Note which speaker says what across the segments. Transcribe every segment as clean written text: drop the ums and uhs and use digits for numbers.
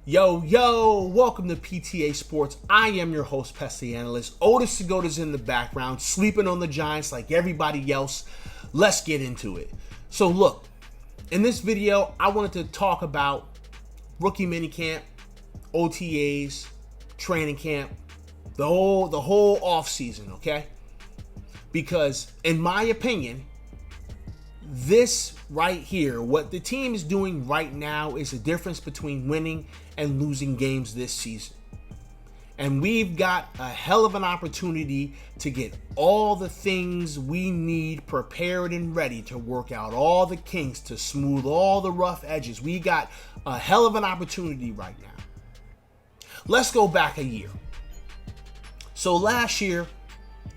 Speaker 1: Yo, welcome to PTA Sports. I am your host, Pest the Analyst. Otis Segoda's in the background, sleeping on the Giants like everybody else. Let's get into it. So look, in this video, I wanted to talk about rookie minicamp, OTAs, training camp, the whole offseason, okay? Because in my opinion, this right here, what the team is doing right now is the difference between winning and losing games this season. And we've got a hell of an opportunity to get all the things we need prepared and ready to work out all the kinks, to smooth all the rough edges. We got a hell of an opportunity right now. Let's go back a year. So last year,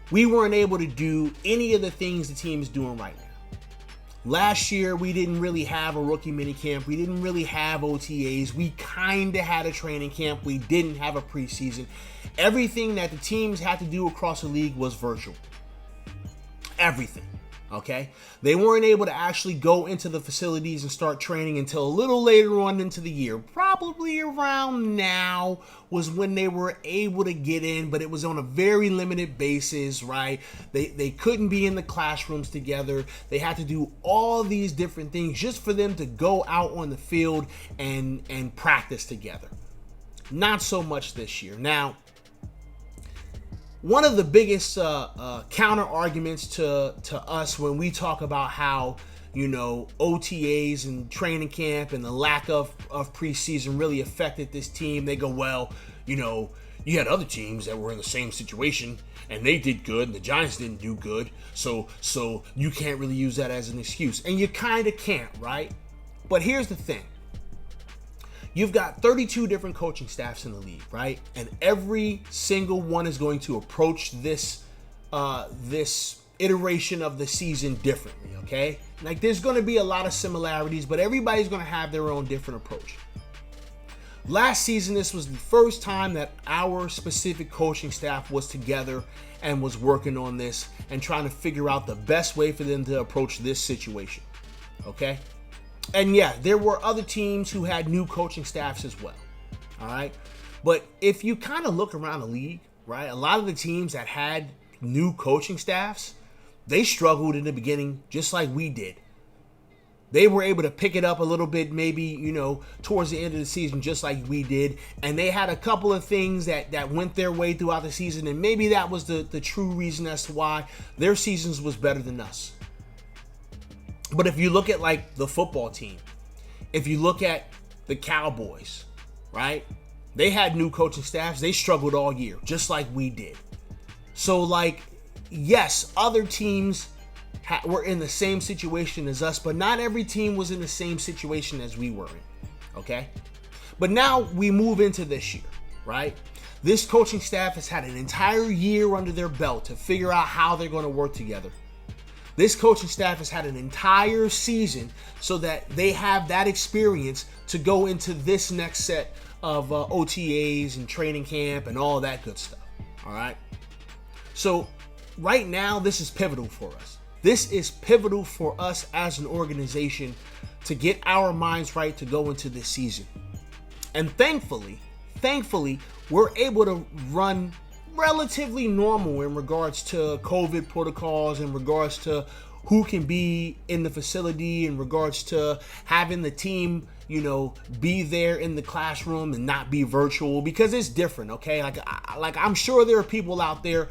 Speaker 1: we weren't able to do any of the things the team is doing right now. Last year, we didn't really have a rookie minicamp. We didn't really have OTAs. We kind of had a training camp. We didn't have a preseason. Everything that the teams had to do across the league was virtual. Everything, okay? They weren't able to actually go into the facilities and start training until a little later on into the year. Probably around now was when they were able to get in, but it was on a very limited basis, right? They couldn't be in the classrooms together. They had to do all these different things just for them to go out on the field and practice together. Not so much this year. Now, one of the biggest counter arguments to us when we talk about how, OTAs and training camp and the lack of preseason really affected this team, they go, well, you had other teams that were in the same situation and they did good and the Giants didn't do good, so you can't really use that as an excuse. And you kind of can't, right? But here's the thing. You've got 32 different coaching staffs in the league, right? And every single one is going to approach this iteration of the season differently, okay? Like, there's going to be a lot of similarities, but everybody's going to have their own different approach. Last season, this was the first time that our specific coaching staff was together and was working on this and trying to figure out the best way for them to approach this situation, okay? And yeah, there were other teams who had new coaching staffs as well, all right? But if you kind of look around the league, right, a lot of the teams that had new coaching staffs, they struggled in the beginning just like we did. They were able to pick it up a little bit maybe, towards the end of the season just like we did. And they had a couple of things that went their way throughout the season, and maybe that was the true reason as to why their seasons was better than us. But if you look at like the football team, if you look at the Cowboys, right? They had new coaching staffs. They struggled all year, just like we did. So like, yes, other teams were in the same situation as us, but not every team was in the same situation as we were in, okay? But now we move into this year, right? This coaching staff has had an entire year under their belt to figure out how they're going to work together. This coaching staff has had an entire season so that they have that experience to go into this next set of OTAs and training camp and all that good stuff, all right? So right now, this is pivotal for us. This is pivotal for us as an organization to get our minds right to go into this season. And thankfully, we're able to run relatively normal in regards to COVID protocols, in regards to who can be in the facility, in regards to having the team, be there in the classroom and not be virtual, because it's different, okay? Like I'm sure there are people out there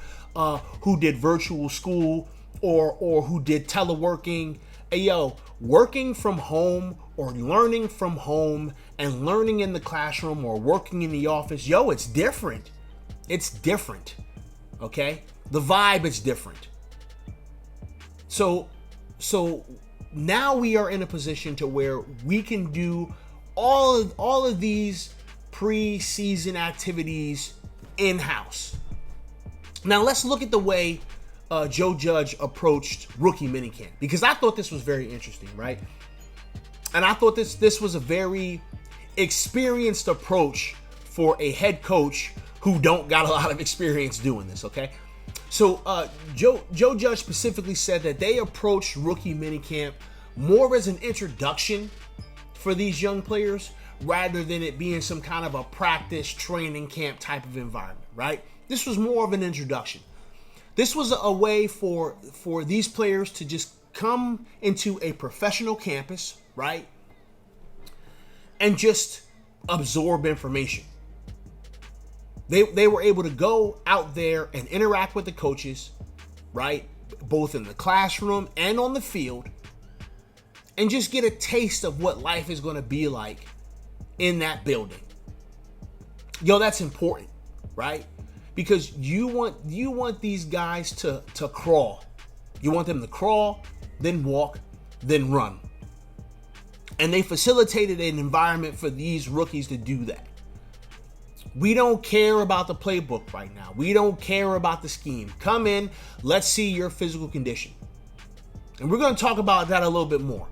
Speaker 1: who did virtual school or who did teleworking. Hey, working from home or learning from home and learning in the classroom or working in the office, it's different. It's different, okay? The vibe is different. So now we are in a position to where we can do all of these preseason activities in-house. Now let's look at the way Joe Judge approached rookie minicamp, because I thought this was very interesting, right? And I thought this was a very experienced approach for a head coach who don't got a lot of experience doing this, okay? So Joe Judge specifically said that they approached rookie minicamp more as an introduction for these young players rather than it being some kind of a practice training camp type of environment, right? This was more of an introduction. This was a way for these players to just come into a professional campus, right? And just absorb information. They were able to go out there and interact with the coaches, right? Both in the classroom and on the field, and just get a taste of what life is going to be like in that building. Yo, that's important, right? Because you want these guys to crawl. You want them to crawl, then walk, then run. And they facilitated an environment for these rookies to do that. We don't care about the playbook right now. We don't care about the scheme. Come in, let's see your physical condition. And we're going to talk about that a little bit more.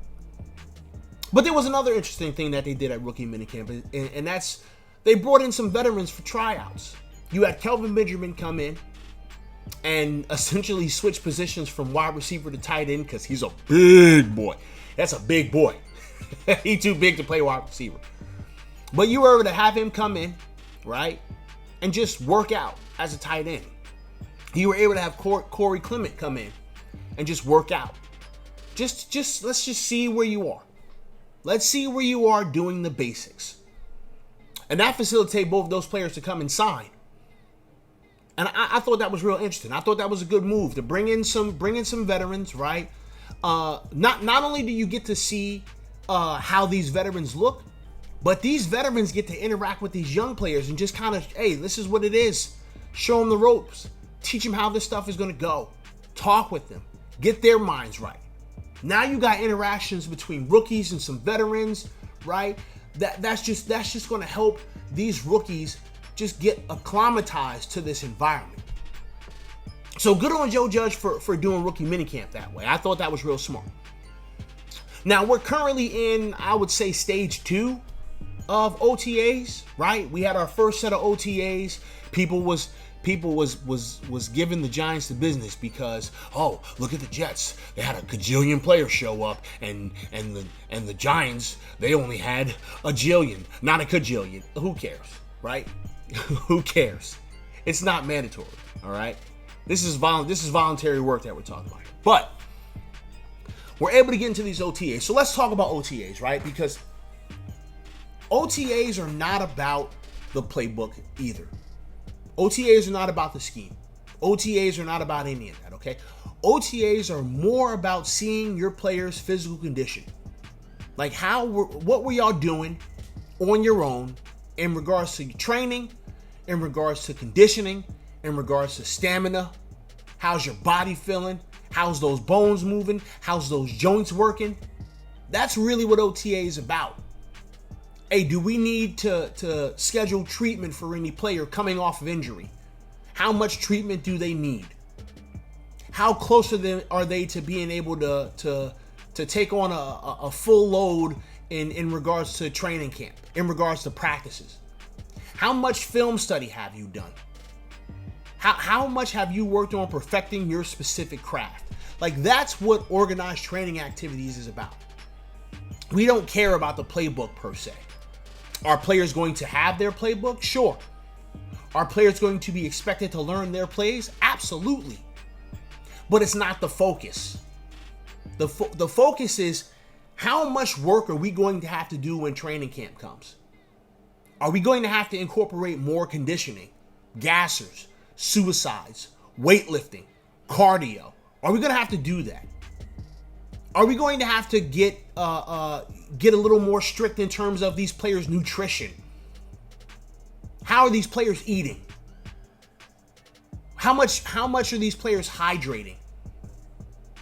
Speaker 1: But there was another interesting thing that they did at rookie minicamp, and that's they brought in some veterans for tryouts. You had Kelvin Benjamin come in and essentially switch positions from wide receiver to tight end because he's a big boy. That's a big boy. He's too big to play wide receiver. But you were able to have him come in, right, and just work out as a tight end. You were able to have Corey Clement come in and just work out. Just let's just see where you are. Let's see where you are doing the basics. And that facilitated both of those players to come and sign. And I thought that was real interesting. I thought that was a good move to bring in some veterans, right? Not only do you get to see how these veterans look, but these veterans get to interact with these young players and just kind of, hey, this is what it is. Show them the ropes. Teach them how this stuff is going to go. Talk with them. Get their minds right. Now you got interactions between rookies and some veterans, right? That's just going to help these rookies just get acclimatized to this environment. So good on Joe Judge for doing rookie minicamp that way. I thought that was real smart. Now we're currently in, I would say, stage 2 of OTAs, right? We had our first set of OTAs. People was giving the Giants the business because, oh, look at the Jets. They had a gajillion players show up, and the Giants, they only had a jillion, not a cajillion. Who cares, right? Who cares? It's not mandatory, all right? This is voluntary work that we're talking about. But we're able to get into these OTAs. So let's talk about OTAs, right? Because OTAs are not about the playbook either. OTAs are not about the scheme. OTAs are not about any of that, okay? OTAs are more about seeing your players' physical condition. Like what were y'all doing on your own in regards to training, in regards to conditioning, in regards to stamina? How's your body feeling? How's those bones moving? How's those joints working? That's really what OTA is about. Hey, do we need to schedule treatment for any player coming off of injury? How much treatment do they need? How close are they to being able to take on a full load in regards to training camp, in regards to practices? How much film study have you done? How much have you worked on perfecting your specific craft? Like, that's what organized training activities is about. We don't care about the playbook per se. Are players going to have their playbook? Sure. Are players going to be expected to learn their plays? Absolutely. But it's not the focus. The focus is, how much work are we going to have to do when training camp comes? Are we going to have to incorporate more conditioning, gassers, suicides, weightlifting, cardio? Are we going to have to do that? Are we going to have to get a little more strict in terms of these players' nutrition? How are these players eating? How much are these players hydrating?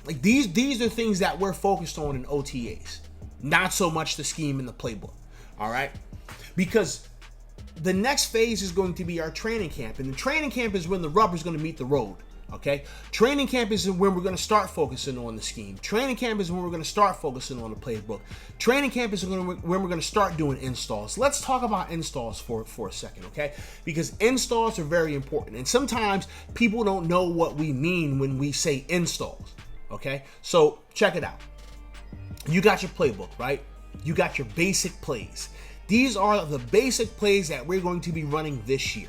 Speaker 1: Like, these are things that we're focused on in OTAs, not so much the scheme and the playbook. All right, because the next phase is going to be our training camp, and the training camp is when the rubber's going to meet the road. Okay, training camp is when we're going to start focusing on the scheme. Training camp is when we're going to start focusing on the playbook. Training camp is when we're going to start doing installs. Let's talk about installs for a second, okay? Because installs are very important, and sometimes people don't know what we mean when we say installs, okay? So check it out. You got your playbook, right? You got your basic plays. These are the basic plays that we're going to be running this year.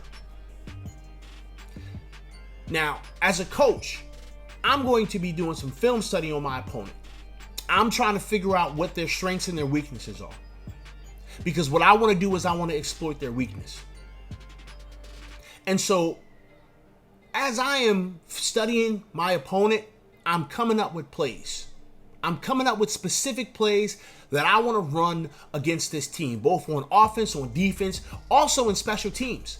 Speaker 1: Now, as a coach, I'm going to be doing some film study on my opponent. I'm trying to figure out what their strengths and their weaknesses are. Because what I want to do is I want to exploit their weakness. And so, as I am studying my opponent, I'm coming up with plays. I'm coming up with specific plays that I want to run against this team, both on offense, on defense, also in special teams.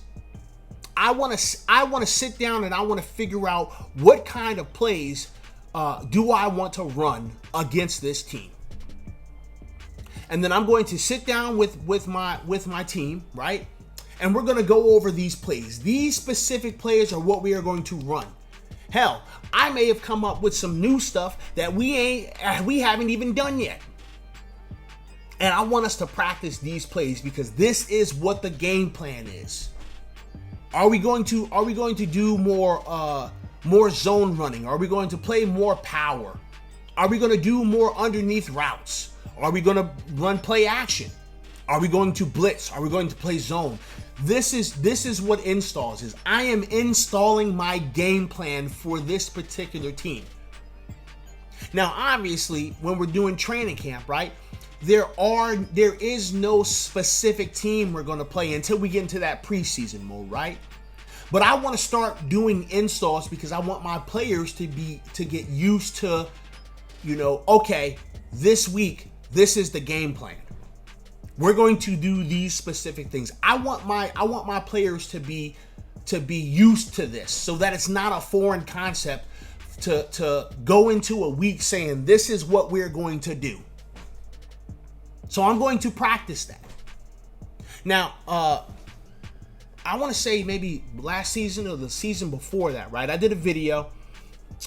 Speaker 1: I want to sit down and I want to figure out what kind of plays do I want to run against this team. And then I'm going to sit down with my team, right? And we're going to go over these plays. These specific plays are what we are going to run. Hell, I may have come up with some new stuff that we haven't even done yet. And I want us to practice these plays because this is what the game plan is. Are we going to do more zone running? Are we going to play more power? Are we going to do more underneath routes? Are we going to run play action? Are we going to blitz? Are we going to play zone? This is what installs is. I am installing my game plan for this particular team. Now, obviously, when we're doing training camp, right? There is no specific team we're going to play until we get into that preseason mode, right? But I want to start doing installs because I want my players to get used to, okay, this week, this is the game plan. We're going to do these specific things. I want my players to be used to this so that it's not a foreign concept to go into a week saying this is what we're going to do. So I'm going to practice that. Now, I want to say maybe last season or the season before that, right? I did a video.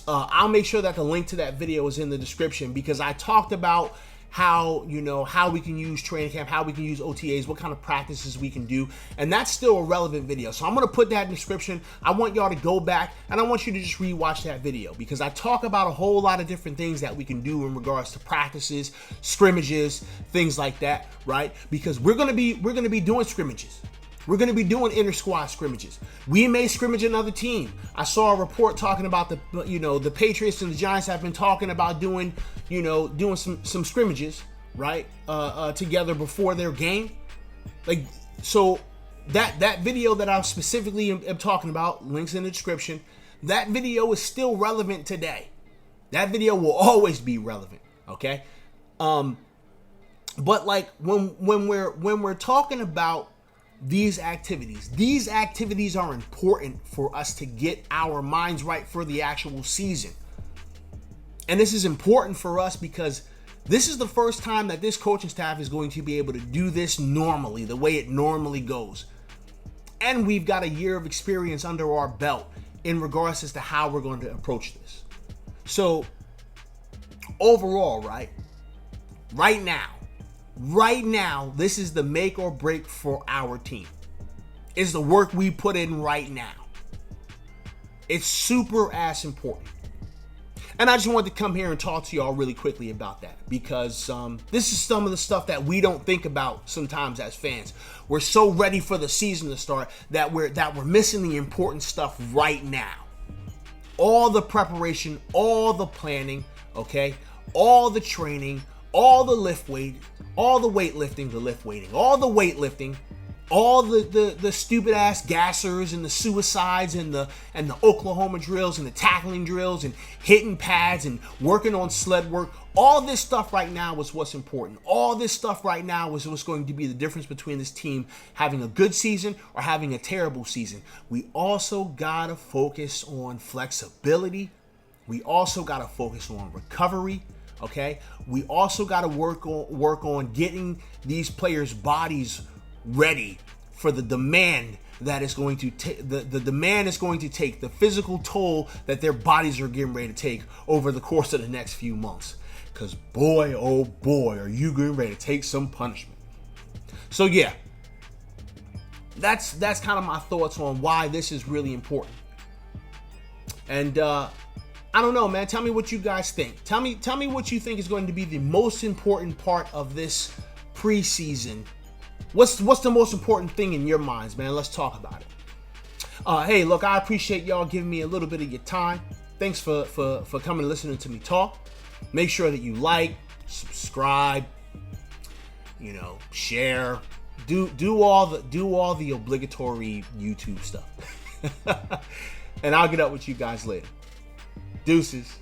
Speaker 1: I'll make sure that the link to that video is in the description because I talked about how we can use training camp, how we can use OTAs, what kind of practices we can do. And that's still a relevant video. So I'm going to put that in the description. I want y'all to go back and I want you to just rewatch that video because I talk about a whole lot of different things that we can do in regards to practices, scrimmages, things like that, right? Because we're going to be doing scrimmages. We're going to be doing inter squad scrimmages. We may scrimmage another team. I saw a report talking about the Patriots and the Giants have been talking about doing some scrimmages, right? Together before their game. Like, so that video that I specifically am talking about, links in the description, that video is still relevant today. That video will always be relevant, okay? But like when we're talking about these activities are important for us to get our minds right for the actual season. And this is important for us because this is the first time that this coaching staff is going to be able to do this normally, the way it normally goes. And we've got a year of experience under our belt in regards as to how we're going to approach this. So overall, right now, this is the make or break for our team. It's the work we put in right now. It's super ass important. And I just wanted to come here and talk to y'all really quickly about that because this is some of the stuff that we don't think about sometimes as fans. We're so ready for the season to start that we're missing the important stuff right now. All the preparation, all the planning, okay? All the training, all the weightlifting, all the stupid ass gassers and the suicides and the Oklahoma drills and the tackling drills and hitting pads and working on sled work. All this stuff right now is what's important. All this stuff right now is what's going to be the difference between this team having a good season or having a terrible season. We also gotta focus on flexibility. We also gotta focus on recovery. Okay, we also got to work on getting these players' bodies ready for the demand that is going to take. The demand is going to take the physical toll that their bodies are getting ready to take over the course of the next few months. Because boy, oh boy, are you getting ready to take some punishment. So yeah, that's kind of my thoughts on why this is really important. And I don't know, man. Tell me what you guys think. Tell me what you think is going to be the most important part of this preseason What's the most important thing in your minds, man? Let's talk about it. Hey, look, I appreciate y'all giving me a little bit of your time. Thanks for coming and listening to me talk. Make sure that you like, subscribe, share, do all the obligatory YouTube stuff. And I'll get up with you guys later. Deuces.